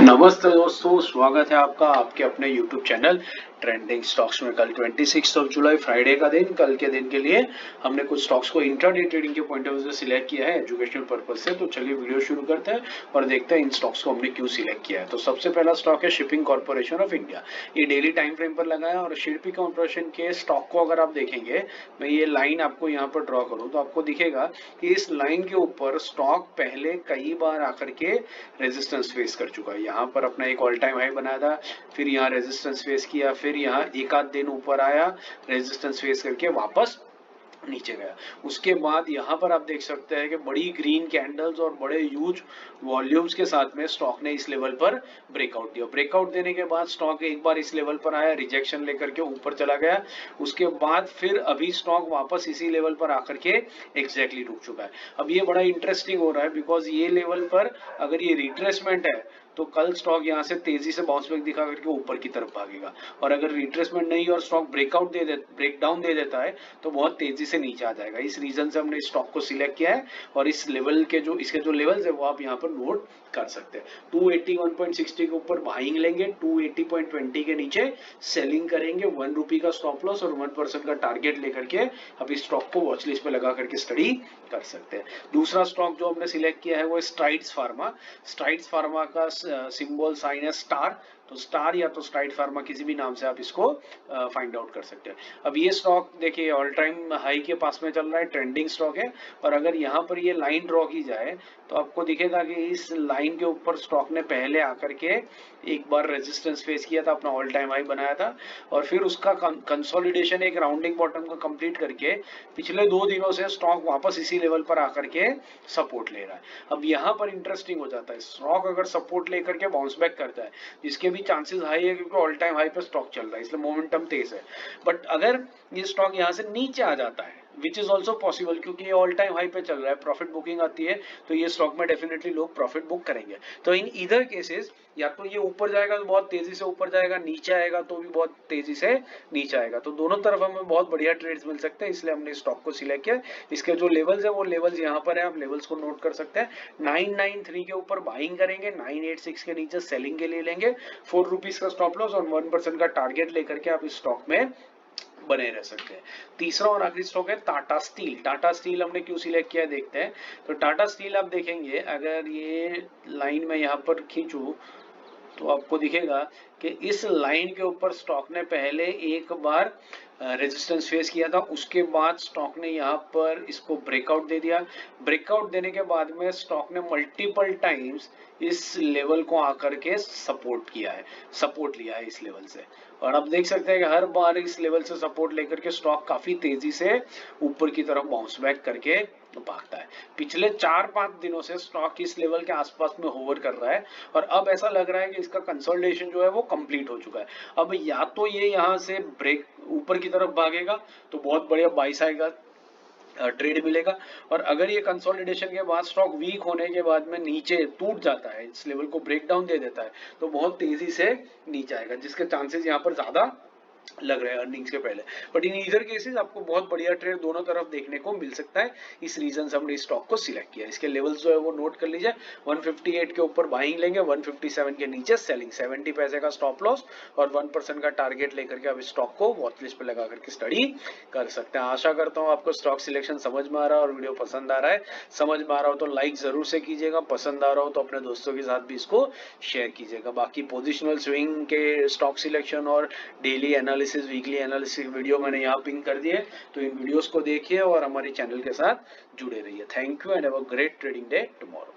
नमस्ते दोस्तों, स्वागत है आपका आपके अपने YouTube चैनल ट्रेंडिंग स्टॉक्स में। कल 26 जुलाई फ्राइडे का दिन, कल के दिन के लिए हमने कुछ स्टॉक्स को इंट्राडे ट्रेडिंग के पॉइंट ऑफ व्यू से सिलेक्ट किया है एजुकेशनल पर्पज से। तो चलिए वीडियो शुरू करते हैं और देखते हैं इन स्टॉक्स को हमने क्यों सिलेक्ट किया है। तो सबसे पहला स्टॉक है शिपिंग कॉर्पोरेशन ऑफ इंडिया। ये डेली टाइम फ्रेम पर लगा है और शिपिंग कॉर्पोरेशन के स्टॉक को अगर आप देखेंगे, मैं ये लाइन आपको यहाँ पर ड्रॉ करूँ तो आपको दिखेगा कि इस लाइन के ऊपर स्टॉक पहले कई बार आकर के रेजिस्टेंस फेस कर चुका है। यहाँ पर अपना एक ऑल टाइम हाई बनाया था, फिर यहाँ रेजिस्टेंस फेस किया, फिर यहाँ एक आध दिन ऊपर आया, रेजिस्टेंस फेस करके वापस नीचे गया। उसके बाद यहाँ पर आप देख सकते हैं कि बड़ी ग्रीन कैंडल्स और बड़े ह्यूज वॉल्यूम्स के साथ में स्टॉक ने इस लेवल पर ब्रेकआउट दिया। ब्रेकआउट देने के बाद स्टॉक एक बार इस लेवल पर आया, रिजेक्शन लेकर के ऊपर चला गया। उसके बाद फिर अभी स्टॉक वापस इसी लेवल पर आकर के एग्जैक्टली रुक चुका है। अब ये बड़ा इंटरेस्टिंग हो रहा है बिकॉज ये लेवल पर अगर ये रिट्रेसमेंट है तो कल स्टॉक यहाँ से तेजी से बाउंस बैक दिखा करके ऊपर की तरफ भागेगा, और अगर रिट्रेसमेंट नहीं और स्टॉक ब्रेकडाउन दे देता है तो बहुत तेजी से नीचे आ जाएगा। इस रीजन से हमने स्टॉक को सिलेक्ट किया है और इस लेवल के जो इसके जो लेवल्स है वो आप यहाँ पर नोट कर सकते हैं। 281.60 के ऊपर बाइंग लेंगे, 280.20 के नीचे सेलिंग करेंगे, 1 रुपी का स्टॉप लॉस और 1% का टारगेट लेकर के आप इस स्टॉक को वॉच लिस्ट पे लगा करके स्टडी कर सकते हैं। दूसरा स्टॉक जो हमने सिलेक्ट किया है वो स्ट्राइड्स फार्मा। स्ट्राइड्स फार्मा का सिंबल साइन है स्टार, तो स्टार या तो स्ट्राइड फार्मा किसी भी नाम से आप इसको फाइंड आउट कर सकते हैं। अब ये स्टॉक देखिए ऑल टाइम हाई के पास में चल रहा है, ट्रेंडिंग स्टॉक है, और अगर यहाँ पर ये लाइन ड्रॉ की जाए तो आपको दिखेगा कि इस लाइन के ऊपर स्टॉक ने पहले आकर के एक बार रेजिस्टेंस फेस किया था, अपना ऑल टाइम हाई बनाया था, और फिर उसका कंसोलिडेशन एक राउंडिंग बॉटम का कंप्लीट करके पिछले 2 दिनों से स्टॉक वापस इसी लेवल पर आकर के सपोर्ट ले रहा है। अब यहाँ पर इंटरेस्टिंग हो जाता है, स्टॉक अगर सपोर्ट लेकर के बाउंस बैक करता है जिसके भी चांसेस हाई है क्योंकि ऑल टाइम हाई पे स्टॉक चल रहा है इसलिए मोमेंटम तेज है, बट अगर ये स्टॉक यहाँ से नीचे आ जाता है विच इज ऑल्सो पॉसिबल क्योंकि ये ऑल टाइम हाई पे चल रहा है, प्रॉफिट बुकिंग आती है तो ये स्टॉक में डेफिनेटली लोग प्रॉफिट बुक करेंगे। तो इन इधर केसेस या तो ये ऊपर जाएगा तो बहुत तेजी से ऊपर जाएगा, नीचे आएगा तो भी बहुत तेजी से नीचे आएगा, तो दोनों तरफ हमें बहुत बढ़िया ट्रेड्स मिल सकते हैं, इसलिए हमने स्टॉक को सिलेक्ट किया। इसके जो लेवल्स है वो लेवल्स यहाँ पर है, आप लेवल्स को नोट कर सकते हैं। 993 के ऊपर बाइंग करेंगे, 986 के नीचे सेलिंग के लिए लेंगे, 4 रुपीज का स्टॉप लॉस और 1% का टारगेट लेकर के आप इस स्टॉक में बने रह सकते हैं। तीसरा और आखिरी स्टॉक है टाटा स्टील। टाटा स्टील हमने क्यों सिलेक्ट किया देखते हैं। तो टाटा स्टील आप देखेंगे अगर ये लाइन में यहाँ पर खींचूं तो आपको दिखेगा कि इस लाइन के ऊपर स्टॉक ने पहले एक बार रेजिस्टेंस फेस किया था, उसके बाद स्टॉक ने यहाँ पर इसको ब्रेकआउट दे दिया। ब्रेकआउट देने के बाद में स्टॉक ने मल्टीपल टाइम्स इस लेवल को आकर के सपोर्ट किया है, सपोर्ट लिया है इस लेवल से, और आप देख सकते हैं कि हर बार इस लेवल से सपोर्ट लेकर के स्टॉक काफी तेजी से ऊपर की तरफ बाउंस बैक करके भागता है। पिछले 4-5 दिनों से स्टॉक इस लेवल के आसपास में होवर कर रहा है और अब ऐसा लग रहा है कि इसका कंसोलिडेशन जो है वो कंप्लीट हो चुका है। अब या तो ये यहाँ से ब्रेक ऊपर की तरफ भागेगा तो बहुत बढ़िया बाई साइड का ट्रेड मिलेगा, और अगर ये कंसोलिडेशन के बाद स्टॉक वीक होने के बाद में नीचे टूट जाता है, इस लेवल को ब्रेक डाउन दे देता है तो बहुत तेजी से नीचे आएगा, जिसके चांसेस यहाँ पर ज्यादा लग रहा है अर्निंग्स के पहले। बट इन इधर केसेस आपको बहुत बढ़िया ट्रेड दोनों तरफ देखने को मिल सकता है, इस रीजन से हमने स्टॉक को सिलेक्ट किया। इसके लेवल्स जो है वो नोट कर लीजिए, 158 के ऊपर बाइंग लेंगे, 157 के नीचे सेलिंग, 70 पैसे का स्टॉप लॉस और 1% का टारगेट लेकर के आप स्टॉक को वॉच लिस्ट पे लगा करके स्टडी कर सकते हैं। आशा करता हूँ आपको स्टॉक सिलेक्शन समझ में आ रहा है और वीडियो पसंद आ रहा है। समझ में आ रहा हो तो लाइक जरूर से कीजिएगा, पसंद आ रहा हो तो अपने दोस्तों के साथ भी इसको शेयर कीजिएगा। बाकी पोजिशनल स्विंग के स्टॉक सिलेक्शन और daily analysis, weekly analysis video मैंने यहाँ पिन कर दिए, तो इन वीडियोस को देखिए और हमारे चैनल के साथ जुड़े रहिए। Thank you and have a great trading day tomorrow.